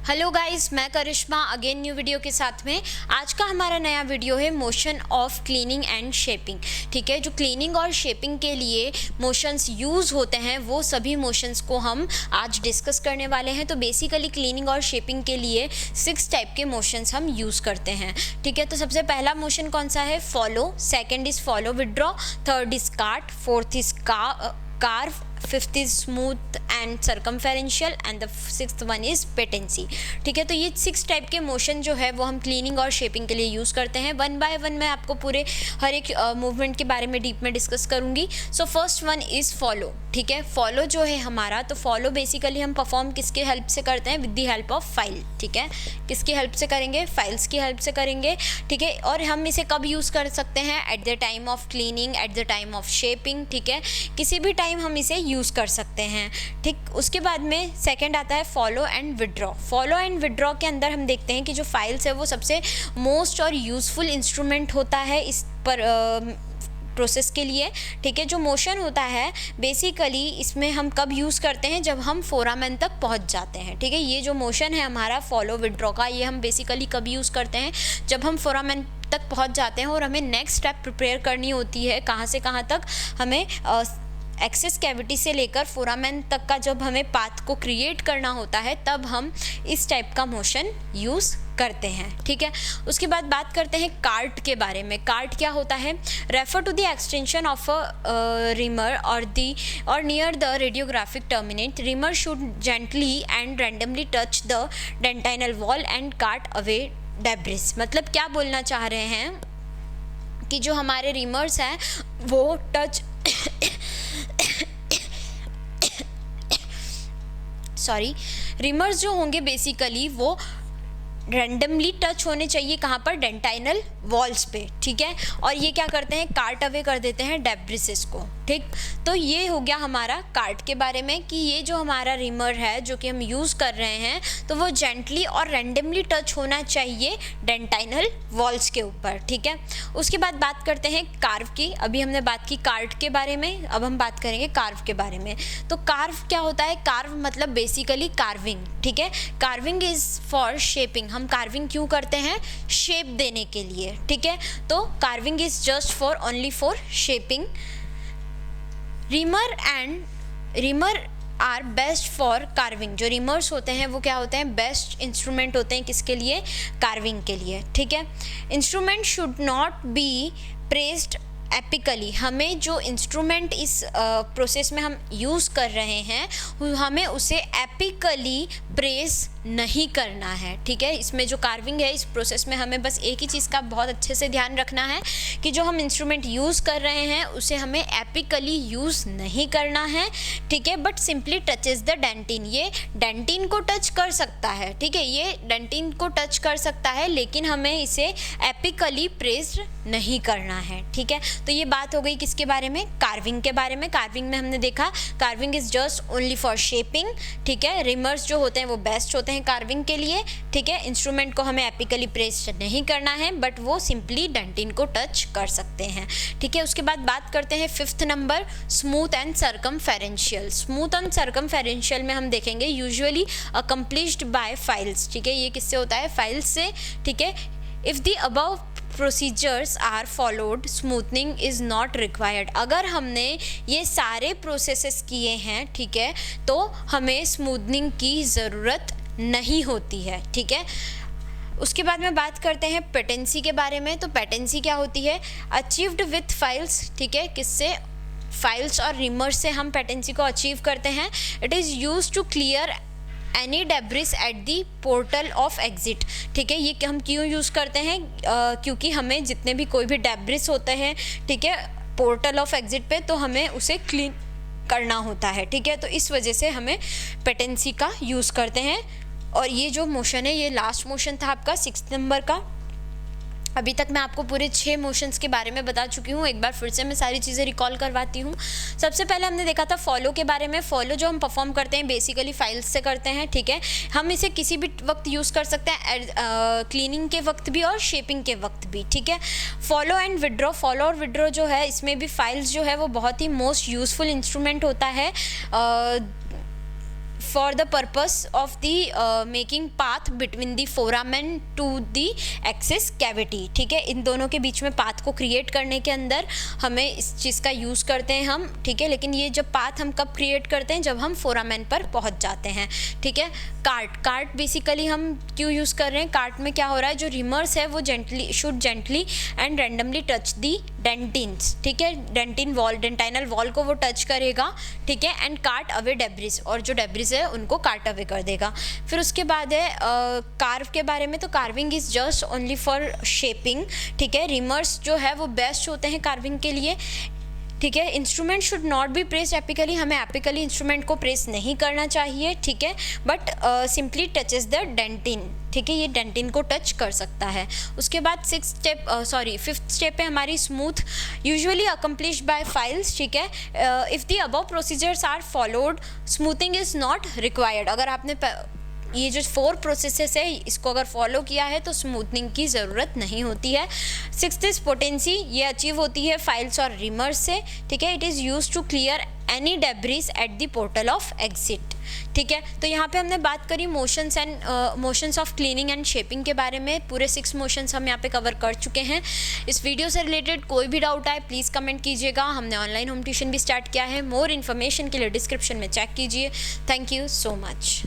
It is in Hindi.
हेलो गाइस, मैं करिश्मा अगेन न्यू वीडियो के साथ में। आज का हमारा नया वीडियो है motion of cleaning and shaping. ठीक है, जो क्लीनिंग और शेपिंग के लिए मोशंस यूज़ होते हैं वो सभी मोशंस को हम आज डिस्कस करने वाले हैं। तो बेसिकली क्लीनिंग और शेपिंग के लिए 6 टाइप के मोशंस हम यूज़ करते हैं। ठीक है, तो सबसे पहला मोशन कौन सा है? Follow. Second is follow withdraw. Third is cut. Fourth is carve. Fifth is smooth and circumferential and the sixth one is patency. ठीक है, तो ये 6 टाइप के मोशन जो है वो हम क्लीनिंग और शेपिंग के लिए यूज़ करते हैं। वन बाय वन मैं आपको पूरे हर एक मूवमेंट के बारे में डीप में डिस्कस करूंगी। So first one is follow. ठीक है, फॉलो जो है हमारा, तो फॉलो बेसिकली हम परफॉर्म किसके हेल्प से करते हैं? With the help of file. ठीक है, किसकी हेल्प से करेंगे? फाइल्स की हेल्प से करेंगे। ठीक है, और हम इसे कब यूज़ कर सकते हैं? At the time of cleaning, at the time of shaping. ठीक है, किसी भी टाइम हम इसे यूज़ कर सकते हैं। ठीक, उसके बाद में सेकंड आता है follow and withdraw. Follow and withdraw के अंदर हम देखते हैं कि जो फाइल्स है वो सबसे मोस्ट और यूज़फुल इंस्ट्रूमेंट होता है इस पर प्रोसेस के लिए। ठीक है, जो मोशन होता है बेसिकली इसमें हम कब यूज़ करते हैं? जब हम फोरामेन तक पहुंच जाते हैं। ठीक है, ये जो मोशन है हमारा फॉलो विदड्रॉ का, ये हम बेसिकली कब यूज़ करते हैं? जब हम फोरामेन तक पहुंच जाते हैं और हमें नेक्स्ट स्टेप प्रिपेयर करनी होती है। कहाँ से कहाँ तक? हमें एक्सेस कैविटी से लेकर फोरामेन तक का जब हमें पाथ को क्रिएट करना होता है तब हम इस टाइप का मोशन यूज़ करते हैं। ठीक है, उसके बाद बात करते हैं कार्ट के बारे में। कार्ट क्या होता है? Refer to the extension of a reamer और near the radiographic terminate. Reamer should gently and randomly touch the dentinal wall and carve away debris. मतलब क्या बोलना चाह रहे हैं कि जो हमारे रिमर्स हैं वो रिमर्स जो होंगे बेसिकली वो रैंडमली टच होने चाहिए। कहाँ पर? डेंटाइनल वॉल्स पे। ठीक है, और ये क्या करते हैं? कार्ट अवे कर देते हैं डेब्रिसेस को। ठीक, तो ये हो गया हमारा कार्ट के बारे में कि ये जो हमारा रिमर है जो कि हम यूज़ कर रहे हैं तो वो जेंटली और रैंडमली टच होना चाहिए डेंटाइनल वॉल्स के ऊपर। ठीक है, उसके बाद बात करते हैं कार्व की। अभी हमने बात की कार्ट के बारे में, अब हम बात करेंगे कार्व के बारे में। तो कार्व क्या होता है? कार्व मतलब बेसिकली कार्विंग। ठीक है, कार्विंग इज़ फॉर शेपिंग। हम कार्विंग क्यों करते हैं? शेप देने के लिए। ठीक है, तो carving is just for only for shaping. Reamer are best for carving. जो रिमर्स होते हैं वो क्या होते हैं? बेस्ट इंस्ट्रूमेंट होते हैं किसके लिए? कार्विंग के लिए। ठीक है, instrument should not be pressed apically. हमें जो इंस्ट्रूमेंट इस प्रोसेस में हम यूज़ कर रहे हैं हमें उसे एपिकली प्रेस नहीं करना है। ठीक है, इसमें जो कार्विंग है इस प्रोसेस में हमें बस एक ही चीज़ का बहुत अच्छे से ध्यान रखना है कि जो हम इंस्ट्रूमेंट यूज़ कर रहे हैं उसे हमें एपिकली यूज़ नहीं करना है। ठीक है, but simply touches the dentin. ये डेंटिन को टच कर सकता है। ठीक है, ये डेंटिन को टच कर सकता है लेकिन हमें इसे एपिकली प्रेस्ड नहीं करना है। ठीक है, तो ये बात हो गई किसके बारे में? कार्विंग के बारे में। कार्विंग में हमने देखा carving is just only for shaping. ठीक है, रिमर्स जो होते हैं वो बेस्ट होते हैं कार्विंग के लिए। ठीक है, इंस्ट्रूमेंट को हमें एपिकली प्रेस नहीं करना है बट वो सिंपली डेंटिन को टच कर सकते हैं। ठीक है, उसके बाद बात करते हैं fifth number smooth and circumferential. Smooth and circumferential में हम देखेंगे यूजुअली अकम्प्लिश्ड बाय फाइल्स। ठीक है, ये किससे होता है? फाइल्स से। ठीक है, if the above procedures are followed smoothening is not required. अगर हमने ये सारे प्रोसेसेस किए हैं, ठीक है, तो हमें स्मूथनिंग की ज़रूरत नहीं होती है। ठीक है, उसके बाद में बात करते हैं पेटेंसी के बारे में। तो पेटेंसी क्या होती है? Achieved with files. ठीक है, किससे? फाइल्स और रिमर्स से हम पेटेंसी को अचीव करते हैं। It is use to clear any debris at the portal of exit. ठीक है, ये हम क्यों यूज़ करते हैं? क्योंकि हमें जितने भी कोई भी डेब्रिस होते हैं, ठीक है, पोर्टल ऑफ एग्जिट पे, तो हमें उसे क्लीन करना होता है। ठीक है, तो इस वजह से हमें पेटेंसी का यूज़ करते हैं। और ये जो मोशन है ये लास्ट मोशन था आपका 6 नंबर का। अभी तक मैं आपको पूरे 6 मोशंस के बारे में बता चुकी हूँ। एक बार फिर से मैं सारी चीज़ें रिकॉल करवाती हूँ। सबसे पहले हमने देखा था फॉलो के बारे में। फॉलो जो हम परफॉर्म करते हैं बेसिकली फाइल्स से करते हैं। ठीक है, हम इसे किसी भी वक्त यूज़ कर सकते हैं, क्लीनिंग के वक्त भी और शेपिंग के वक्त भी। ठीक है, फॉलो एंड विड्रॉ। फॉलो और विड्रॉ जो है इसमें भी फाइल्स जो है वो बहुत ही मोस्ट यूज़फुल इंस्ट्रूमेंट होता है। For the purpose of the making path between the foramen to the access cavity, ठीक है। इन दोनों के बीच में पाथ को क्रिएट करने के अंदर हमें इस चीज़ का यूज़ करते हैं हम, ठीक है। लेकिन ये जब पाथ हम कब क्रिएट करते हैं, जब हम फोरामेन पर पहुंच जाते हैं, ठीक है। कार्ट बेसिकली हम क्यों यूज़ कर रहे हैं, कार्ट में क्या हो रहा है, जो रिमर्स है वो should gently and randomly touch the dentins, ठीक है। डेंटाइनल वॉल को वो टच करेगा, ठीक है, एंड कार्ट अवे डेब्रिस, और जो डेब्रिस है उनको कार्ट अवे कर देगा। फिर उसके बाद है कार्व के बारे में, तो carving is just only for shaping, ठीक है। रिमर्स जो है वो बेस्ट होते हैं कार्विंग के लिए, ठीक है। Instrument should not be pressed apically, हमें एपिकली इंस्ट्रूमेंट को प्रेस नहीं करना चाहिए, ठीक है, but simply touches the dentin, ठीक है, ये डेंटिन को टच कर सकता है। उसके बाद फिफ्थ स्टेप है हमारी smooth, usually accomplished by files, ठीक है। If the above procedures are followed smoothing is not required, अगर आपने ये जो 4 प्रोसेसेस है इसको अगर फॉलो किया है तो स्मूथनिंग की ज़रूरत नहीं होती है। सिक्स्थ इज पोटेंसी, ये अचीव होती है फाइल्स और रिमर्स से, ठीक है। It is use to clear any debris at the portal of exit, ठीक है। तो यहाँ पे हमने बात करी motions of cleaning and shaping के बारे में, पूरे 6 मोशंस हम यहाँ पे कवर कर चुके हैं। इस वीडियो से रिलेटेड कोई भी डाउट आए प्लीज़ कमेंट कीजिएगा। हमने ऑनलाइन होम ट्यूशन भी स्टार्ट किया है, मोर इन्फॉर्मेशन के लिए डिस्क्रिप्शन में चेक कीजिए। Thank you so much.